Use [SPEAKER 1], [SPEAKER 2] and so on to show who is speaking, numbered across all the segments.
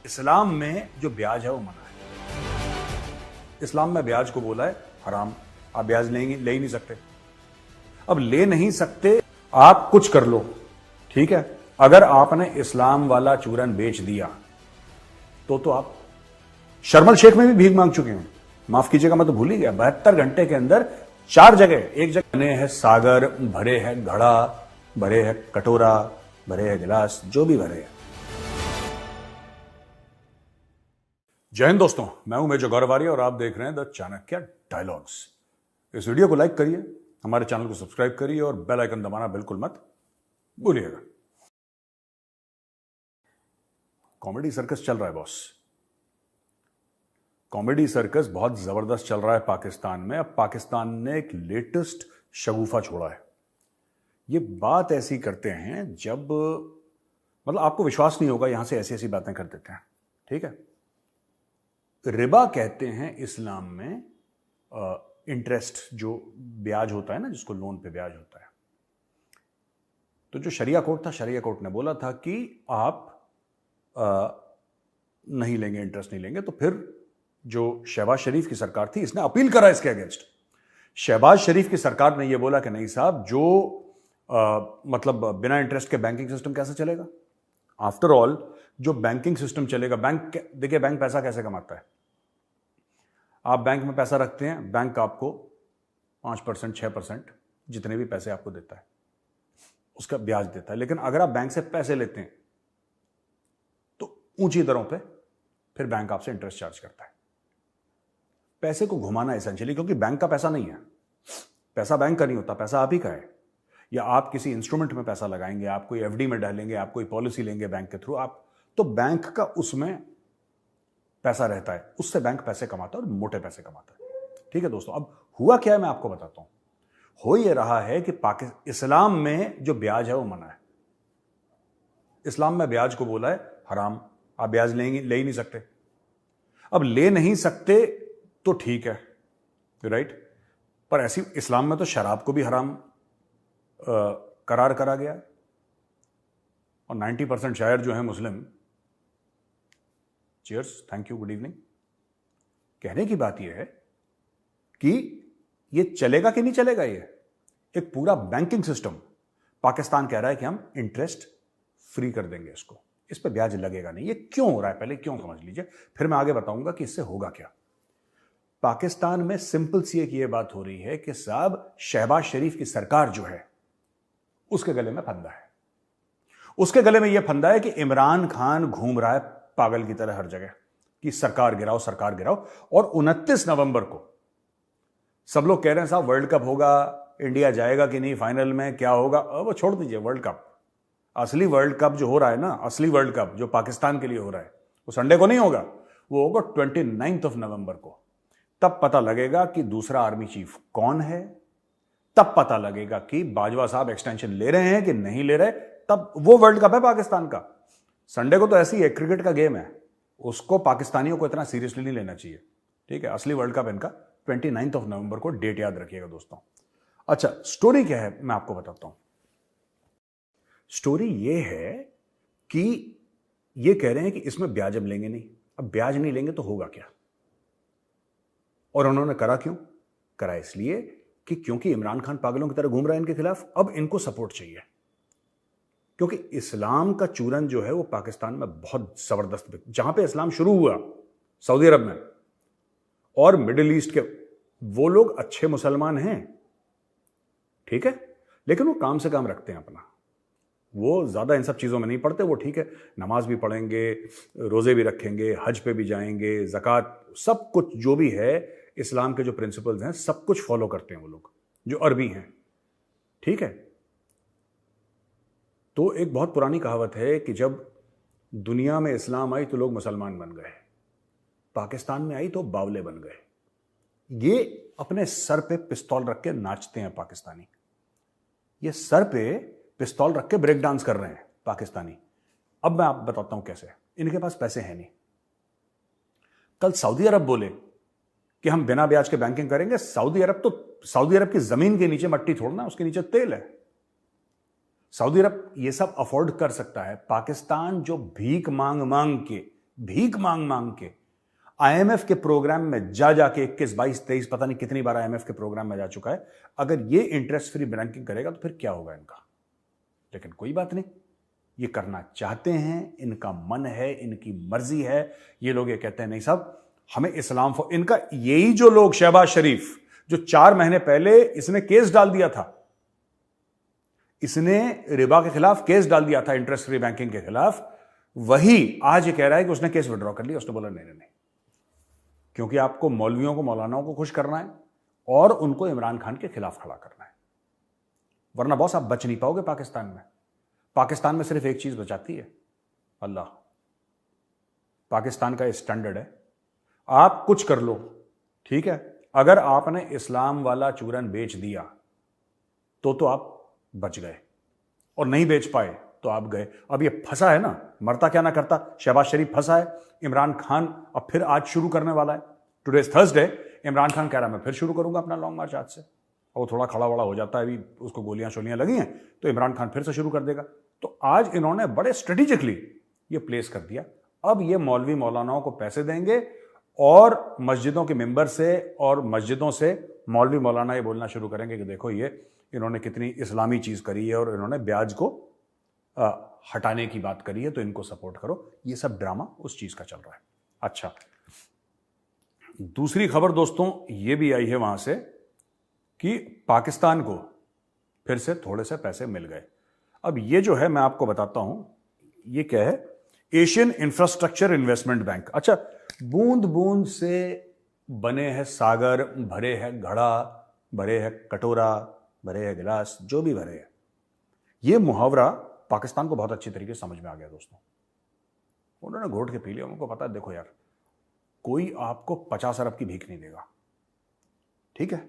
[SPEAKER 1] इस्लाम में जो ब्याज है वो मना है। इस्लाम में ब्याज को बोला है हराम। आप ब्याज लेंगे, ले ही नहीं सकते। अब ले नहीं सकते, आप कुछ कर लो, ठीक है। अगर आपने इस्लाम वाला चूरन बेच दिया तो आप शर्मल शेख में भी भीख मांग चुके हैं। माफ कीजिएगा, मैं तो भूल ही गया। 72 घंटे के अंदर 4 जगह, एक जगह बने हैं सागर, भरे है घड़ा, भरे है कटोरा, भरे है गिलास, जो भी भरे है। जय हिंद दोस्तों, मैं हूं मेजर गौरव और आप देख रहे हैं द चाणक्य डायलॉग्स। इस वीडियो को लाइक करिए, हमारे चैनल को सब्सक्राइब करिए और बेल आइकन दबाना बिल्कुल मत भूलिएगा। कॉमेडी सर्कस चल रहा है बॉस। कॉमेडी सर्कस बहुत जबरदस्त चल रहा है पाकिस्तान में। अब पाकिस्तान ने एक लेटेस्ट शगुफा छोड़ा है। ये बात ऐसी करते हैं जब मतलब आपको विश्वास नहीं होगा, यहां से ऐसी ऐसी बातें कर देते हैं, ठीक है। रिबा कहते हैं इस्लाम में इंटरेस्ट, जो ब्याज होता है ना, जिसको लोन पे ब्याज होता है। तो जो शरिया कोर्ट था, शरिया कोर्ट ने बोला था कि आप नहीं लेंगे, इंटरेस्ट नहीं लेंगे। तो फिर जो शहबाज शरीफ की सरकार थी, इसने अपील करा इसके अगेंस्ट। शहबाज शरीफ की सरकार ने यह बोला कि नहीं साहब, जो मतलब बिना इंटरेस्ट के बैंकिंग सिस्टम कैसे चलेगा। आफ्टर ऑल जो बैंकिंग सिस्टम चलेगा, बैंक देखिए, बैंक पैसा कैसे कमाता है। आप बैंक में पैसा रखते हैं, बैंक आपको 5%, 6%, जितने भी पैसे आपको देता है उसका ब्याज देता है। लेकिन अगर आप बैंक से पैसे लेते हैं तो ऊंची दरों पे फिर बैंक आपसे इंटरेस्ट चार्ज करता है। पैसे को घुमाना एसेंशियली, क्योंकि बैंक का पैसा नहीं है, पैसा बैंक का नहीं होता, पैसा आप ही का है। या आप किसी इंस्ट्रूमेंट में पैसा लगाएंगे, आप कोई एफडी में डालेंगे, आप कोई पॉलिसी लेंगे बैंक के थ्रू, आप तो बैंक का उसमें पैसा रहता है, उससे बैंक पैसे कमाता है और मोटे पैसे कमाता है, ठीक है दोस्तों। अब हुआ क्या है मैं आपको बताता हूं। हो यह रहा है कि इस्लाम में जो ब्याज है वो मना है। इस्लाम में ब्याज को बोला है हराम। आप ब्याज लेंगे, ले ही नहीं सकते। अब ले नहीं सकते तो ठीक है, राइट। पर ऐसी इस्लाम में तो शराब को भी हराम करार करा गया है। और 90% शायर जो है Muslim, cheers, thank you, good evening. कहने की बात यह है कि यह चलेगा कि नहीं चलेगा। यह एक पूरा बैंकिंग सिस्टम पाकिस्तान कह रहा है कि हम इंटरेस्ट फ्री कर देंगे, इसको, इस पर ब्याज लगेगा नहीं। यह क्यों हो रहा है, पहले क्यों समझ लीजिए, फिर मैं आगे बताऊंगा कि इससे होगा क्या। पाकिस्तान में सिंपल सी एक यह बात हो रही है कि साहब शहबाज शरीफ की सरकार जो है उसके गले में फंदा है। उसके गले में यह फंदा है कि इमरान खान घूम रहा है पागल की तरह हर जगह कि सरकार गिराओ, सरकार गिराओ। और 29 नवंबर को सब लोग कह रहे हैं साहब वर्ल्ड कप होगा, इंडिया जाएगा कि नहीं फाइनल में, क्या होगा। अब वो छोड़ दीजिए, वर्ल्ड कप, असली वर्ल्ड कप जो हो रहा है ना, असली वर्ल्ड कप जो पाकिस्तान के लिए हो रहा है, वो संडे को नहीं होगा, वो होगा 29 नवंबर को। तब पता लगेगा कि दूसरा आर्मी चीफ कौन है, तब पता लगेगा कि बाजवा साहब एक्सटेंशन ले रहे हैं कि नहीं ले रहे। तब वो वर्ल्ड कप है पाकिस्तान का। संडे को तो ऐसी है, क्रिकेट का गेम है, उसको पाकिस्तानियों को इतना सीरियसली नहीं लेना चाहिए, ठीक है। असली वर्ल्ड कप इनका 29 नवंबर को, डेट याद रखिएगा दोस्तों। अच्छा, स्टोरी क्या है मैं आपको बताता हूं। स्टोरी ये है कि ये कह रहे हैं कि इसमें ब्याज हम लेंगे नहीं। अब ब्याज नहीं लेंगे तो होगा क्या। और उन्होंने करा क्यों? करा इसलिए कि क्योंकि इमरान खान पागलों की तरह घूम रहा है इनके खिलाफ। अब इनको सपोर्ट चाहिए, क्योंकि इस्लाम का चूरन जो है वो पाकिस्तान में बहुत जबरदस्त, जहां पे इस्लाम शुरू हुआ सऊदी अरब में और मिडिल ईस्ट के, वो लोग अच्छे मुसलमान हैं, ठीक है, लेकिन वो काम से काम रखते हैं अपना। वो ज्यादा इन सब चीजों में नहीं पड़ते। वो ठीक है, नमाज भी पढ़ेंगे, रोजे भी रखेंगे, हज पे भी जाएंगे, ज़कात, सब कुछ जो भी है इस्लाम के जो प्रिंसिपल्स हैं सब कुछ फॉलो करते हैं वो लोग, जो अरबी हैं, ठीक है। तो एक बहुत पुरानी कहावत है कि जब दुनिया में इस्लाम आई तो लोग मुसलमान बन गए, पाकिस्तान में आई तो बावले बन गए। ये अपने सर पे पिस्तौल रख के नाचते हैं पाकिस्तानी। ये सर पे पिस्तौल रख के ब्रेक डांस कर रहे हैं पाकिस्तानी। अब मैं आप बताता हूं कैसे। इनके पास पैसे हैं नहीं। कल सऊदी अरब बोले कि हम बिना ब्याज के बैंकिंग करेंगे। सऊदी अरब की जमीन के नीचे मट्टी थोड़ना, उसके नीचे तेल है। सऊदी अरब ये सब अफोर्ड कर सकता है। पाकिस्तान जो भीख मांग मांग के भीख मांग मांग के आईएमएफ के प्रोग्राम में जा जाके 21, 22, 23 पता नहीं कितनी बार आईएमएफ के प्रोग्राम में जा चुका है। अगर ये इंटरेस्ट फ्री बैंकिंग करेगा तो फिर क्या होगा इनका। लेकिन कोई बात नहीं, ये करना चाहते हैं, इनका मन है, इनकी मर्जी है। ये लोग ये कहते हैं नहीं साहब हमें इस्लाम इनका यही जो लोग, शहबाज शरीफ जो 4 महीने पहले इसने केस डाल दिया था, इसने रिबा के खिलाफ केस डाल दिया था, इंटरेस्ट फ्री बैंकिंग के खिलाफ, वही आज ये कह रहा है कि उसने केस विड्रॉ कर लिया। उसने बोला नहीं नहीं नहीं, क्योंकि आपको मौलवियों को, मौलानाओं को खुश करना है और उनको इमरान खान के खिलाफ खड़ा करना है, वरना बॉस आप बच नहीं पाओगे पाकिस्तान में। पाकिस्तान में सिर्फ एक चीज बचाती है, अल्लाह। पाकिस्तान का स्टैंडर्ड है, आप कुछ कर लो, ठीक है, अगर आपने इस्लाम वाला चूरन बेच दिया तो आप बच गए, और नहीं बेच पाए तो आप गए। अब ये फंसा है ना, मरता क्या ना करता, शहबाज शरीफ फंसा है, इमरान खान अब फिर आज शुरू करने वाला है। Today is Thursday, Imran Khan कह रहा है मैं फिर शुरू करूंगा अपना लॉन्ग मार्च आज से। और वो थोड़ा खड़ा वड़ा हो जाता है, अभी उसको गोलियां शोलियां लगी हैं तो इमरान खान फिर से शुरू कर देगा। तो आज इन्होंने बड़े स्ट्रेटेजिकली ये प्लेस कर दिया। अब ये मौलवी मौलानाओं को पैसे देंगे और मस्जिदों के मेंबर से और मस्जिदों से मौलवी मौलाना ये बोलना शुरू करेंगे कि देखो ये इन्होंने कितनी इस्लामी चीज करी है और इन्होंने ब्याज को हटाने की बात करी है, तो इनको सपोर्ट करो। ये सब ड्रामा उस चीज का चल रहा है। अच्छा, दूसरी खबर दोस्तों ये भी आई है वहां से कि पाकिस्तान को फिर से थोड़े से पैसे मिल गए। अब ये जो है मैं आपको बताता हूं, ये क्या है, एशियन इंफ्रास्ट्रक्चर इन्वेस्टमेंट बैंक। अच्छा, बूंद बूंद से बने हैं सागर, भरे है घड़ा, भरे है कटोरा, भरे है गिलास, जो भी भरे है। ये मुहावरा पाकिस्तान को बहुत अच्छी तरीके से समझ में आ गया दोस्तों। उन्होंने घोट के पी लिया। उनको पता है देखो यार, कोई आपको 50 अरब की भीख नहीं देगा, ठीक है,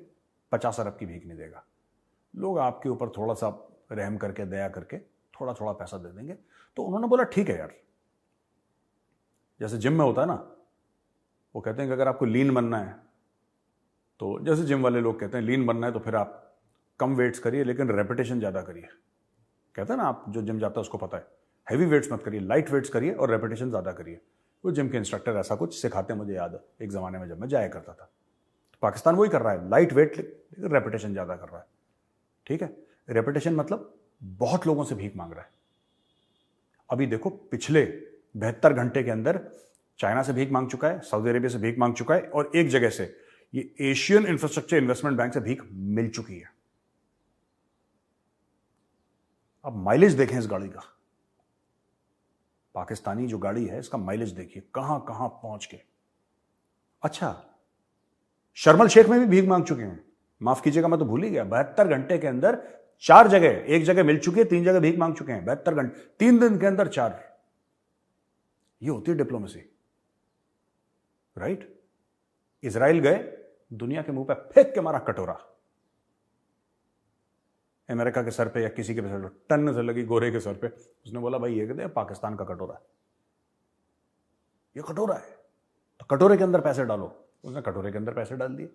[SPEAKER 1] 50 अरब की भीख नहीं देगा। लोग आपके ऊपर थोड़ा सा रहम करके, दया करके थोड़ा थोड़ा पैसा दे देंगे। तो उन्होंने बोला ठीक है यार, जैसे जिम में होता है ना, वो कहते हैं कि अगर आपको लीन बनना है तो, जैसे जिम वाले लोग कहते हैं लीन बनना है तो फिर आप कम वेट्स करिए लेकिन रेपिटेशन ज्यादा करिए। कहते हैं ना, आप जो जिम जाता है उसको पता है, हैवी वेट्स मत करिए, लाइट वेट्स करिए और रेपिटेशन ज्यादा करिए। वो जिम के इंस्ट्रक्टर ऐसा कुछ सिखाते हैं, मुझे याद है एक जमाने में जब मैं जाया करता था। तो पाकिस्तान वही कर रहा है, लाइट वेट लेकिन रेपिटेशन ज्यादा कर रहा है, ठीक है। रेपिटेशन मतलब बहुत लोगों से भीख मांग रहा है। अभी देखो पिछले 72 घंटे के अंदर चाइना से भीख मांग चुका है, सऊदी अरेबिया से भीख मांग चुका है, और एक जगह से ये एशियन इंफ्रास्ट्रक्चर इन्वेस्टमेंट बैंक से भीख मिल चुकी है। अब माइलेज देखें इस गाड़ी का, पाकिस्तानी जो गाड़ी है इसका माइलेज देखिए कहां कहां पहुंच के। अच्छा, शर्मल शेख में भी भीख मांग चुके हैं, माफ कीजिएगा मैं तो भूल ही गया। 72 घंटे के अंदर 4 जगह, एक जगह मिल चुकी है, 3 जगह भीख मांग चुके हैं। 72 घंटे, 3 दिन के अंदर 4। ये होती है डिप्लोमेसी, राइट। इजराइल गए, दुनिया के मुंह पे फेंक के मारा कटोरा, अमेरिका के सर पे या किसी के सर पे टन से लगी, गोरे के सर पे। उसने बोला भाई ये कहते हैं पाकिस्तान का कटोरा है, ये कटोरा है तो कटोरे के अंदर पैसे डालो। उसने कटोरे के अंदर पैसे डाल दिए,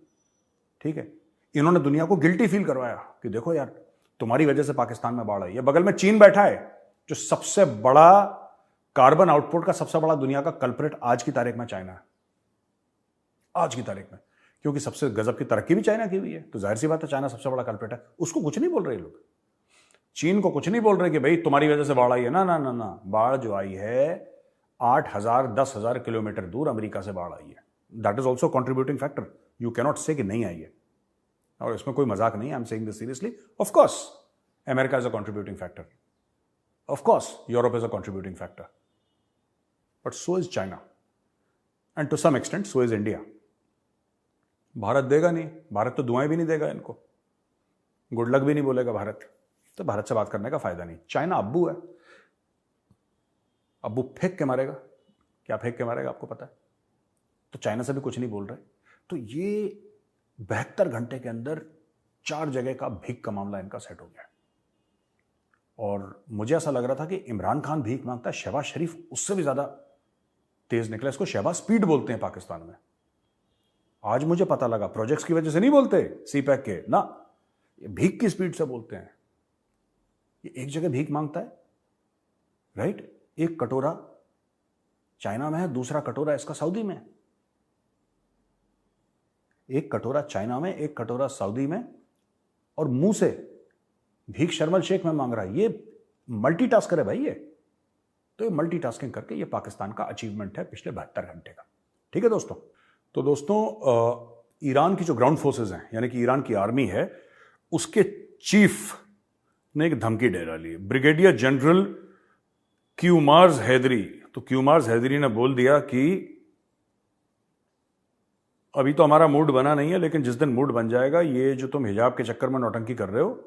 [SPEAKER 1] ठीक है। इन्होंने दुनिया को गिल्टी फील करवाया कि देखो यार तुम्हारी वजह से पाकिस्तान में बाढ़ आई है। बगल में चीन बैठा है जो सबसे बड़ा कार्बन आउटपुट का सबसे बड़ा दुनिया का कल्प्रेट आज की तारीख में चाइना है, आज की तारीख में, क्योंकि सबसे गजब की तरक्की भी चाइना की हुई है, तो जाहिर सी बात है चाइना सबसे बड़ा कल्प्रेट है। उसको कुछ नहीं बोल रहे लोग, चीन को कुछ नहीं बोल रहे कि भाई तुम्हारी वजह से बाढ़ आई है। ना ना ना ना, बाढ़ जो आई है 8,000 10,000 किलोमीटर दूर अमेरिका से बाढ़ आई है। That is also contributing factor, you cannot say कि नहीं आई है। और इसमें कोई मजाक नहीं है, I am saying this seriously. Of course America is a contributing factor, of course Europe is a contributing factor, but so is China and to some extent so is India. Bharat देगा नहीं, भारत तो दुआएं भी नहीं देगा इनको, गुड लक भी नहीं बोलेगा भारत, तो भारत से बात करने का फायदा नहीं। चाइना अब्बू है, अब्बू फेंक के मारेगा। क्या फेंक के मारेगा आपको पता है, तो चाइना से भी कुछ नहीं बोल रहे। तो ये 72 घंटे के अंदर 4 जगह का भीख का मामला इनका सेट हो गया। और मुझे ऐसा लग रहा था कि इमरान खान भीख मांगता है, शहबाज शरीफ उससे भी ज्यादा तेज निकला। इसको शहबाज स्पीड बोलते हैं पाकिस्तान में। आज मुझे पता लगा प्रोजेक्ट्स की वजह से नहीं बोलते सीपैक के ना, ये भीख की स्पीड से बोलते हैं। ये एक जगह भीख मांगता है, राइट, एक कटोरा चाइना में है, दूसरा कटोरा इसका सऊदी में। एक कटोरा चाइना में, एक कटोरा सऊदी में, और मुंह से भीख शर्मल शेख में मांग रहा है। ये मल्टीटास्कर है भाई ये। तो ये मल्टीटास्किंग करके ये पाकिस्तान का अचीवमेंट है पिछले 72 घंटे का। ठीक है दोस्तों। तो दोस्तों, ईरान की जो ग्राउंड फोर्सेस हैं, यानी कि ईरान की आर्मी है, उसके चीफ ने एक धमकी दे डाली। ब्रिगेडियर जनरल क्यूमार्ज हैदरी, तो क्यूमार्ज हैदरी ने बोल दिया कि अभी तो हमारा मूड बना नहीं है, लेकिन जिस दिन मूड बन जाएगा, ये जो तुम हिजाब के चक्कर में नौटंकी कर रहे हो,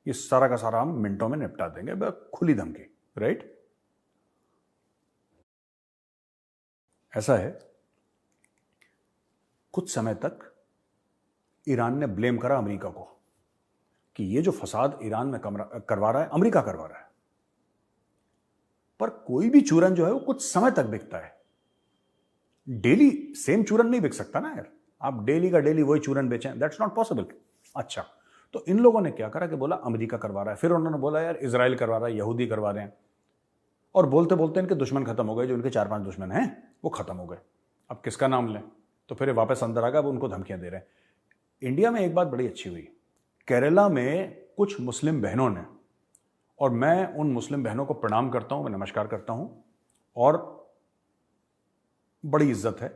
[SPEAKER 1] ये सारा का सारा हम मिनटों में निपटा देंगे। खुली धमकी, राइट। ऐसा है, कुछ समय तक ईरान ने ब्लेम करा अमेरिका को कि ये जो फसाद ईरान में करवा रहा है, अमेरिका करवा रहा है। पर कोई भी चूरन जो है वो कुछ समय तक बिकता है। डेली सेम चूरन नहीं बिक सकता ना यार। आप डेली का डेली वही चूरन बेचें, दैट्स नॉट पॉसिबल। अच्छा, तो इन लोगों ने क्या करा कि बोला अमेरिका करवा रहा है, फिर उन्होंने बोला यार इजराइल करवा रहा है, यहूदी करवा रहे हैं, और बोलते बोलते इनके दुश्मन खत्म हो गए। जो इनके 4-5 दुश्मन हैं वो खत्म हो गए। अब किसका नाम लें? तो फिर वापस अंदर आ गया, अब उनको धमकियां दे रहे हैं। इंडिया में एक बात बड़ी अच्छी हुई, केरला में कुछ मुस्लिम बहनों ने, और मैं उन मुस्लिम बहनों को प्रणाम करता हूं, मैं नमस्कार करता हूं, और बड़ी इज्जत है।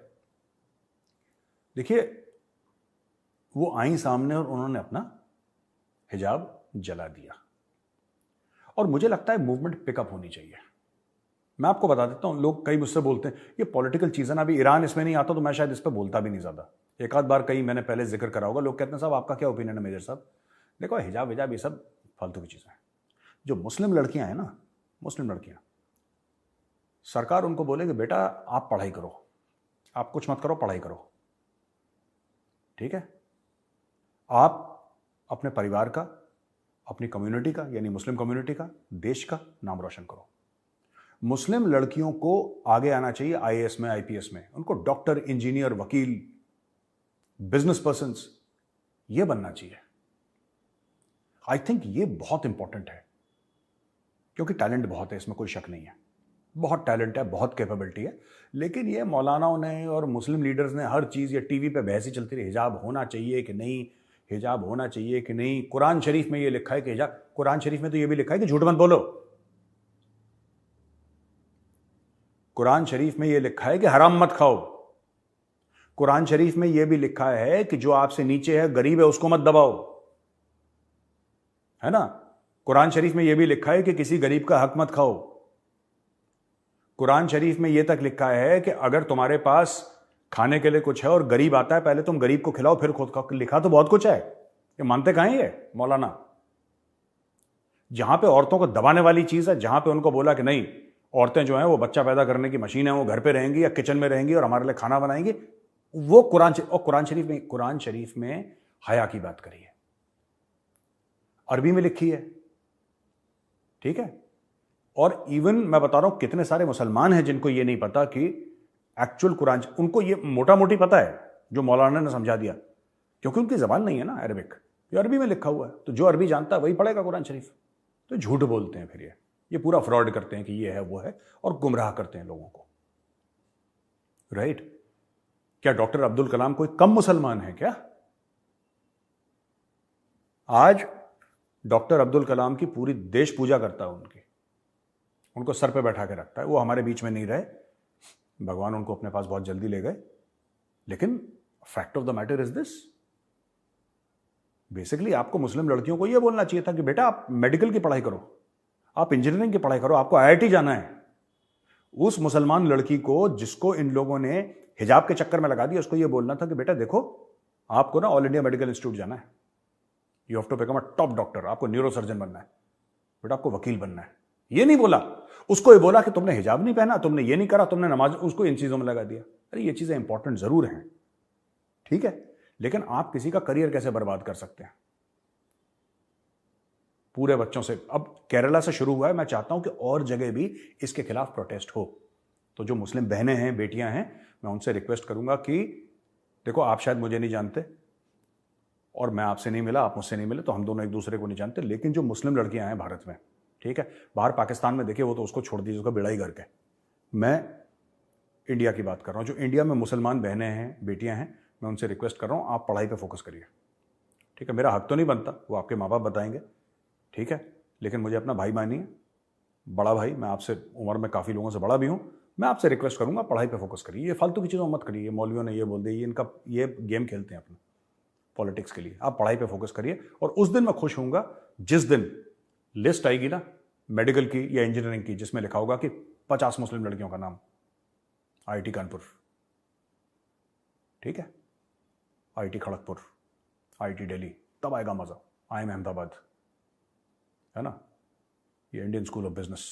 [SPEAKER 1] देखिए, वो आई सामने और उन्होंने अपना हिजाब जला दिया, और मुझे लगता है मूवमेंट पिकअप होनी चाहिए। मैं आपको बता देता हूं, लोग कई मुझसे बोलते हैं ये पॉलिटिकल चीज़ है ना, अभी ईरान इसमें नहीं आता तो मैं शायद इस पर बोलता भी नहीं ज़्यादा। एक आध बार कहीं मैंने पहले जिक्र करा होगा, लोग कहते हैं साहब आपका क्या ओपिनियन है मेजर साहब। देखो, हिजाब हिजाब ये सब फालतू की चीज़ें हैं। जो मुस्लिम लड़कियां हैं ना, मुस्लिम लड़कियां, सरकार उनको बोले कि बेटा आप पढ़ाई करो, आप कुछ मत करो, पढ़ाई करो, ठीक है। आप अपने परिवार का, अपनी कम्युनिटी का, यानी मुस्लिम कम्युनिटी का, देश का नाम रोशन करो। मुस्लिम लड़कियों को आगे आना चाहिए आईएएस में, आईपीएस में, उनको डॉक्टर, इंजीनियर, वकील, बिजनेस पर्सन्स, ये बनना चाहिए। आई थिंक ये बहुत इंपॉर्टेंट है, क्योंकि टैलेंट बहुत है, इसमें कोई शक नहीं है। बहुत टैलेंट है, बहुत कैपेबिलिटी है, लेकिन ये मौलानाओं ने और मुस्लिम लीडर्स ने हर चीज़, ये टीवी पे बहस ही चलती रही, हिजाब होना चाहिए कि नहीं, हिजाब होना चाहिए कि नहीं। कुरान शरीफ में ये लिखा है कि हिजाब, कुरान शरीफ में तो ये भी लिखा है कि झूठ मत बोलो। कुरान शरीफ में ये लिखा है कि हराम मत खाओ। कुरान शरीफ में ये भी लिखा है कि जो आपसे नीचे है, गरीब है, उसको मत दबाओ, है ना। कुरान शरीफ में ये भी लिखा है कि किसी गरीब का हक मत खाओ। कुरान शरीफ में यह तक लिखा है कि अगर तुम्हारे पास खाने के लिए कुछ है और गरीब आता है, पहले तुम गरीब को खिलाओ फिर खुद खाओ। लिखा तो बहुत कुछ है, ये मानते कहां हैं ये मौलाना। जहां पे औरतों को दबाने वाली चीज है, जहां पे उनको बोला कि नहीं, औरतें जो हैं वो बच्चा पैदा करने की मशीन है, वो घर पे रहेंगी या किचन में रहेंगी और हमारे लिए खाना बनाएंगी, वो कुरान शरीफ में हया की बात करी है, अरबी में लिखी है, ठीक है। और इवन मैं बता रहा हूं, कितने सारे मुसलमान हैं जिनको ये नहीं पता कि एक्चुअल कुरान, उनको ये मोटा मोटी पता है जो मौलाना ने समझा दिया, क्योंकि उनकी जबान नहीं है ना अरबिक, ये अरबी में लिखा हुआ है। तो जो अरबी जानता है वही पढ़ेगा कुरान शरीफ। तो झूठ बोलते हैं, फिर ये पूरा फ्रॉड करते हैं कि ये है वो है, और गुमराह करते हैं लोगों को, राइट। क्या डॉक्टर अब्दुल कलाम कोई कम मुसलमान है क्या? आज डॉक्टर अब्दुल कलाम की पूरी देश पूजा करता है, उनको सर पे बैठा के रखता है। वो हमारे बीच में नहीं रहे, भगवान उनको अपने पास बहुत जल्दी ले गए। लेकिन fact of the matter is this, basically आपको मुस्लिम लड़कियों को यह बोलना चाहिए था कि बेटा आप मेडिकल की पढ़ाई करो, आप इंजीनियरिंग की पढ़ाई करो, आपको आईआईटी जाना है। उस मुसलमान लड़की को जिसको इन लोगों ने हिजाब के चक्कर में लगा दिया, उसको यह बोलना था कि बेटा देखो, आपको ना ऑल इंडिया मेडिकल इंस्टीट्यूट जाना है, you have to become a top doctor, आपको न्यूरो सर्जन बनना है, बेटा आपको वकील बनना है। ये नहीं बोला, उसको ये बोला कि तुमने हिजाब नहीं पहना, तुमने ये नहीं करा, तुमने नमाज, उसको इन चीजों में लगा दिया। अरे ये चीजें इंपॉर्टेंट जरूर हैं, ठीक है, लेकिन आप किसी का करियर कैसे बर्बाद कर सकते हैं पूरे बच्चों से। अब केरला से शुरू हुआ है, मैं चाहता हूं कि और जगह भी इसके खिलाफ प्रोटेस्ट हो। तो जो मुस्लिम बहनें हैं, बेटियां हैं, मैं उनसे रिक्वेस्ट करूंगा कि देखो, आप शायद मुझे नहीं जानते और मैं आपसे नहीं मिला, आप मुझसे नहीं मिले, तो हम दोनों एक दूसरे को नहीं जानते, लेकिन जो मुस्लिम लड़कियां हैं भारत में, ठीक है, बाहर पाकिस्तान में देखिए, वो तो उसको छोड़ दीजिए, उसका बेड़ा ही गर्क है। मैं इंडिया की बात कर रहा हूं, जो इंडिया में मुसलमान बहनें हैं, बेटियां हैं, मैं उनसे रिक्वेस्ट कर रहा हूं, आप पढ़ाई पे फोकस करिए। ठीक है, मेरा हक तो नहीं बनता, वो आपके माँ बाप बताएंगे, ठीक है, लेकिन मुझे अपना भाई मानिए, बड़ा भाई, मैं आपसे उम्र में काफ़ी लोगों से बड़ा भी हूं, मैं आपसे रिक्वेस्ट करूंगा पढ़ाई पे फोकस करिए। ये फालतू की चीज़ों मत करिए, मौलवियों ने ये बोल दिया, ये गेम खेलते हैं अपना पॉलिटिक्स के लिए। आप पढ़ाई पे फोकस करिए, और उस दिन मैं खुश होऊंगा जिस दिन लिस्ट आएगी ना मेडिकल की या इंजीनियरिंग की, जिसमें लिखा होगा कि 50 मुस्लिम लड़कियों का नाम आईआईटी कानपुर, ठीक है, आईआईटी खड़गपुर, आईआईटी दिल्ली, तब आएगा मजा। आईएम अहमदाबाद, है ना, ये Indian school of business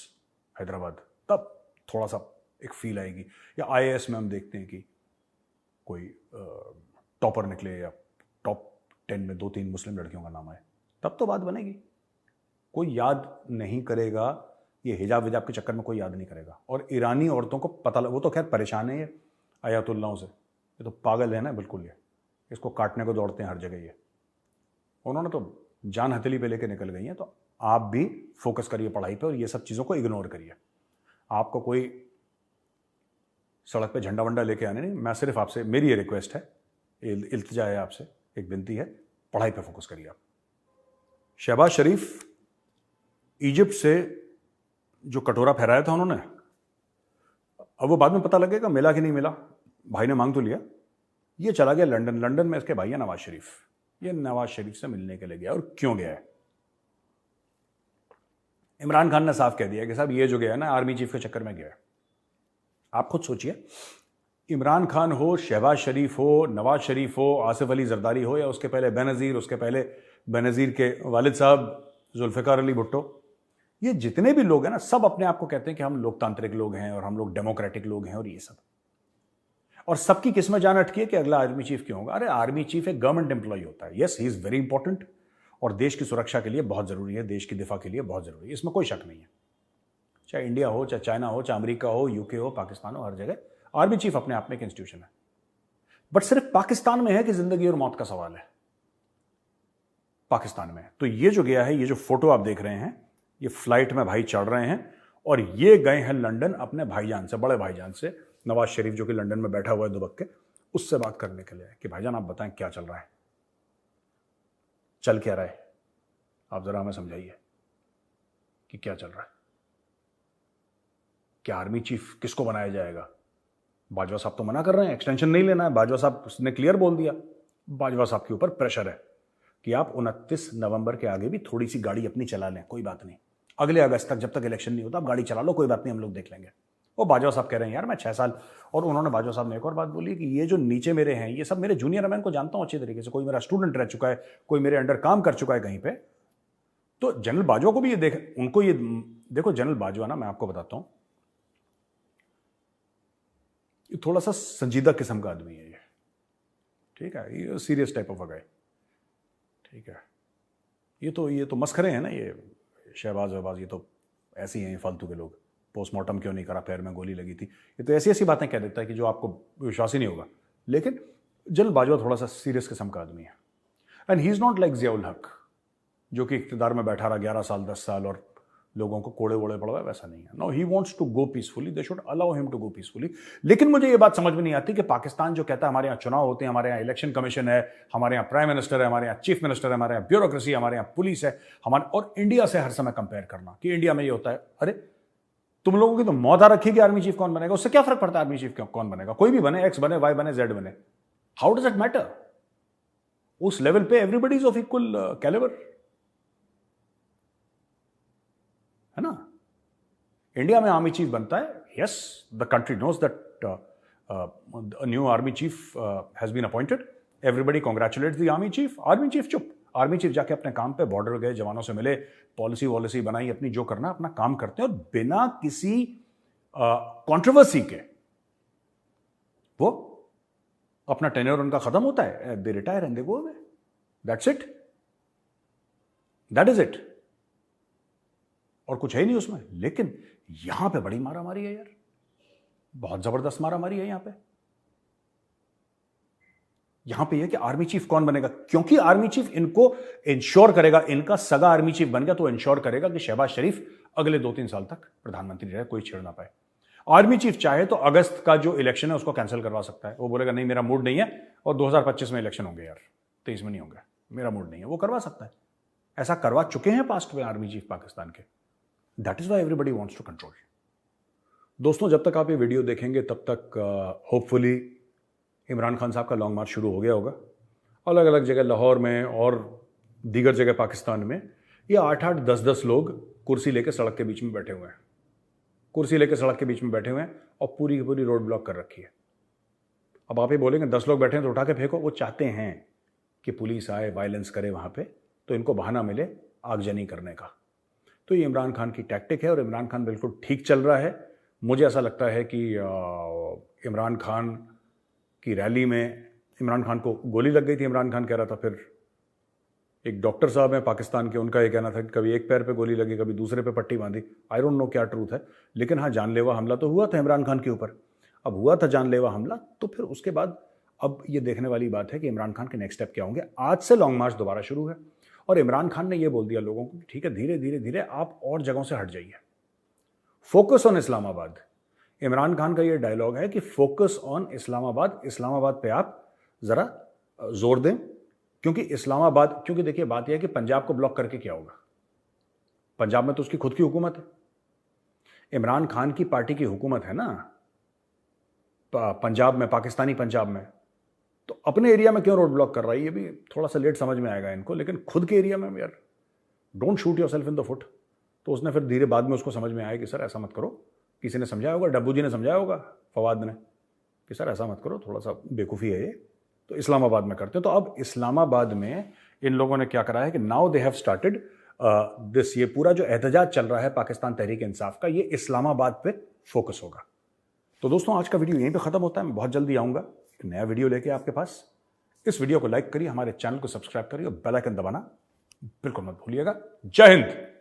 [SPEAKER 1] Hyderabad, तब थोड़ा सा एक फील आएगी। या आईएएस में हम देखते हैं कि कोई टॉपर निकले या टॉप 10 में 2-3 मुस्लिम लड़कियों का नाम आए, तब तो बात बनेगी। कोई याद नहीं करेगा, ये हिजाब विजाब के चक्कर में कोई याद नहीं करेगा। और ईरानी औरतों को पता, वो तो खैर परेशान है ये आयतुल्लाहों से, ये तो पागल है ना बिल्कुल, ये इसको काटने को दौड़ते हैं हर जगह। ये उन्होंने तो जान हथेली पे लेके निकल गई हैं। तो आप भी फोकस करिए पढ़ाई पे और ये सब चीज़ों को इग्नोर करिए। आपको कोई सड़क पे झंडा वंडा लेके आने नहीं, मैं सिर्फ आपसे, मेरी ये रिक्वेस्ट है, इल्तिजा है आपसे, एक विनती है, पढ़ाई पे फोकस करिए आप। शहबाज शरीफ इजिप्ट से जो कटोरा फहराया था उन्होंने, अब वो बाद में पता लगेगा मिला कि नहीं मिला, भाई ने मांग तो लिया, ये चला गया लंदन। लंदन में इसके भाई है नवाज शरीफ, ये नवाज शरीफ से मिलने के लिए गया। और क्यों गया है? इमरान खान ने साफ कह दिया कि साहब ये जो गया है ना, आर्मी चीफ के चक्कर में गया है। आप खुद सोचिए, इमरान खान हो, शहबाज शरीफ हो, नवाज शरीफ हो, आसिफ अली जरदारी हो, या उसके पहले बेनज़ीर, उसके पहले बेनज़ीर के वालिद साहब जुल्फ़िकार अली भुट्टो, ये जितने भी लोग हैं ना, सब अपने आप को कहते हैं कि हम लोकतांत्रिक लोग हैं और हम लोग डेमोक्रेटिक लोग हैं और ये सब, और सबकी किस्मत जान अटकी है कि अगला आर्मी चीफ क्यों होगा। अरे आर्मी चीफ एक गवर्नमेंट एम्प्लॉय होता है, yes he is very important, और देश की सुरक्षा के लिए बहुत जरूरी है, देश की दिफा के लिए बहुत जरूरी है, इसमें कोई शक नहीं है। चाहे इंडिया हो, चाहे चाइना हो, चाहे अमेरिका हो, यूके हो, पाकिस्तान हो, हर जगह आर्मी चीफ अपने आप में एक इंस्टीट्यूशन है। बट सिर्फ पाकिस्तान में है कि जिंदगी और मौत का सवाल है, पाकिस्तान में। तो ये जो गया है, ये जो फोटो आप देख रहे हैं, ये फ्लाइट में भाई चढ़ रहे हैं और ये गए हैं लंदन अपने भाईजान से, बड़े भाईजान से, नवाज शरीफ जो कि लंदन में बैठा हुआ है दुबक के, उससे बात करने के लिए कि भाईजान आप बताएं क्या चल रहा है, चल क्या रहा है, आप जरा हमें समझाइए कि क्या चल रहा है। क्या आर्मी चीफ किसको बनाया जाएगा? बाजवा साहब तो मना कर रहे हैं, एक्सटेंशन नहीं लेना है, बाजवा साहब ने क्लियर बोल दिया। बाजवा साहब के ऊपर प्रेशर है कि आप 29 नवंबर के आगे भी थोड़ी सी गाड़ी अपनी चला लें, कोई बात नहीं, अगले अगस्त तक जब तक इलेक्शन नहीं होता आप गाड़ी चला लो, कोई बात नहीं, हम लोग देख लेंगे। वो बाजवा साहब कह रहे हैं यार मैं 6 साल, और उन्होंने बाजवा साहब ने एक और बात बोली कि ये जो नीचे मेरे हैं ये सब मेरे जूनियर है, मैं इनको जानता हूं अच्छी तरीके से, कोई मेरा स्टूडेंट रह चुका है, कोई मेरे अंडर काम कर चुका है कहीं पे। तो जनरल बाजवा को भी ये देख, उनको ये देखो, जनरल बाजवा ना, मैं आपको बताता हूं, ये थोड़ा सा संजीदा किस्म का आदमी है ये, ठीक है, ये सीरियस टाइप ऑफ अ गाय, ठीक है। ये तो मस्खरे हैं ना, ये शहबाज वहबाज, ये तो ऐसे ही हैं फालतू के लोग। पोस्टमार्टम क्यों नहीं करा, पैर में गोली लगी थी, ये तो ऐसी ऐसी बातें कह देता है कि जो आपको विश्वास ही नहीं होगा। लेकिन जनरल बाजवा थोड़ा सा सीरियस किस्म का आदमी है, and he is not like Ziaul हक जो कि इख्तिदार में बैठा रहा 11 साल 10 साल और लोगों को कोड़े वोड़े पड़वाए, वैसा नहीं है। No, he wants to go peacefully, they should allow him to go peacefully. लेकिन मुझे ये बात समझ में नहीं आती कि पाकिस्तान जो कहता है हमारे यहाँ चुनाव होते हैं, हमारे यहाँ इलेक्शन कमीशन है, हमारे यहाँ प्राइम मिनिस्टर है, हमारे यहाँ चीफ मिनिस्टर है, हमारे यहाँ ब्यूरोक्रेसी, हमारे यहाँ पुलिस है, हमारे, और इंडिया से हर समय कंपेयर करना कि इंडिया में ये होता है। अरे तुम लोगों की तो मौत आ रखी कि आर्मी चीफ कौन बनेगा, उससे क्या फर्क पड़ता है आर्मी चीफ कौन बनेगा, कोई भी बने, एक्स बने, वाई बने, जेड बने, हाउ डज इट मैटर? उस लेवल पे everybody is of equal calibre, है ना। इंडिया में आर्मी चीफ बनता है, yes, the country knows that a new army chief has been appointed, everybody congratulates the army chief, army chief चुप, army chief जाके अपने काम पे, बॉर्डर गए, जवानों से मिले, पॉलिसी वॉलिसी बनाई, अपनी जो करना अपना काम करते हैं, और बिना किसी कंट्रोवर्सी के वो अपना टेन्योर उनका खत्म होता है, दे retire and they go away, that's it, that is it, और कुछ है नहीं उसमें। लेकिन यहां पे बड़ी मारामारी है यार, बहुत जबरदस्त मारामारी है यहां पे। यहां पे यह कि आर्मी चीफ कौन बनेगा, क्योंकि आर्मी चीफ इनको इंश्योर करेगा, इनका सगा आर्मी चीफ बन गया तो इंश्योर करेगा कि शहबाज शरीफ अगले 2-3 साल तक प्रधानमंत्री रहे, कोई छेड़ ना पाए। आर्मी चीफ चाहे तो अगस्त का जो इलेक्शन है उसको कैंसिल करवा सकता है। वो बोलेगा नहीं मेरा मूड नहीं है और 2025 में इलेक्शन होंगे यार, 23 में नहीं होंगे, मेरा मूड नहीं है, वो करवा सकता है। ऐसा करवा चुके हैं पास्ट में आर्मी चीफ पाकिस्तान के। That is why everybody wants to control. दोस्तों, जब तक आप ये वीडियो देखेंगे तब तक होपफुली इमरान खान साहब का लॉन्ग मार्च शुरू हो गया होगा। अलग अलग जगह लाहौर में और दीगर जगह पाकिस्तान में ये 8-8, 10-10 लोग कुर्सी लेके सड़क के बीच में बैठे हुए हैं, कुर्सी लेके सड़क के बीच में बैठे हुए हैं और पूरी की पूरी रोड ब्लॉक कर रखी है। अब आप ये बोलेंगे 10 लोग बैठे हैं तो उठा के फेंको। वो चाहते हैं कि पुलिस आए, वायलेंस करे वहां पे, तो इनको बहाना मिले आगजनी करने का। तो ये इमरान खान की टैक्टिक है और इमरान खान बिल्कुल ठीक चल रहा है। मुझे ऐसा लगता है कि इमरान खान की रैली में इमरान खान को गोली लग गई थी। इमरान खान कह रहा था, फिर एक डॉक्टर साहब हैं पाकिस्तान के, उनका ये कहना था कि कभी एक पैर पे गोली लगी, कभी दूसरे पे पट्टी बांधी। आई डोंट नो क्या ट्रूथ है, लेकिन हाँ, जानलेवा हमला तो हुआ था इमरान खान के ऊपर। अब हुआ था जानलेवा हमला, तो फिर उसके बाद अब ये देखने वाली बात है कि इमरान खान के नेक्स्ट स्टेप क्या होंगे। आज से लॉन्ग मार्च दोबारा शुरू है और इमरान खान ने ये बोल दिया लोगों को कि ठीक है, धीरे धीरे धीरे आप और जगहों से हट जाइए, फोकस ऑन इस्लामाबाद। इमरान खान का ये डायलॉग है कि फोकस ऑन इस्लामाबाद, इस्लामाबाद पे आप जरा जोर दें, क्योंकि इस्लामाबाद, क्योंकि देखिए बात यह है कि पंजाब को ब्लॉक करके क्या होगा, पंजाब में तो उसकी खुद की हुकूमत है, इमरान खान की पार्टी की हुकूमत है ना पंजाब में, पाकिस्तानी पंजाब में। तो अपने एरिया में क्यों रोड ब्लॉक कर रहा है, ये भी थोड़ा सा लेट समझ में आएगा इनको, लेकिन खुद के एरिया में यार don't shoot yourself in the foot. तो उसने फिर धीरे बाद में उसको समझ में आया कि सर ऐसा मत करो, किसी ने समझाया होगा, डब्बू जी ने समझाया होगा, फवाद ने, कि सर ऐसा मत करो, थोड़ा सा बेवकूफ़ी है ये, तो इस्लामाबाद में करते हैं। तो अब इस्लामाबाद में इन लोगों ने क्या करा है कि now they have started this, ये पूरा जो एहतजाज चल रहा है पाकिस्तान तहरीक इंसाफ का, ये इस्लामाबाद पे फोकस होगा। तो दोस्तों, आज का वीडियो यहीं पे खत्म होता है। मैं बहुत जल्दी आऊँगा एक नया वीडियो लेके आपके पास। इस वीडियो को लाइक करिए, हमारे चैनल को सब्सक्राइब करिए और बेल आइकन दबाना बिल्कुल मत भूलिएगा। जय हिंद।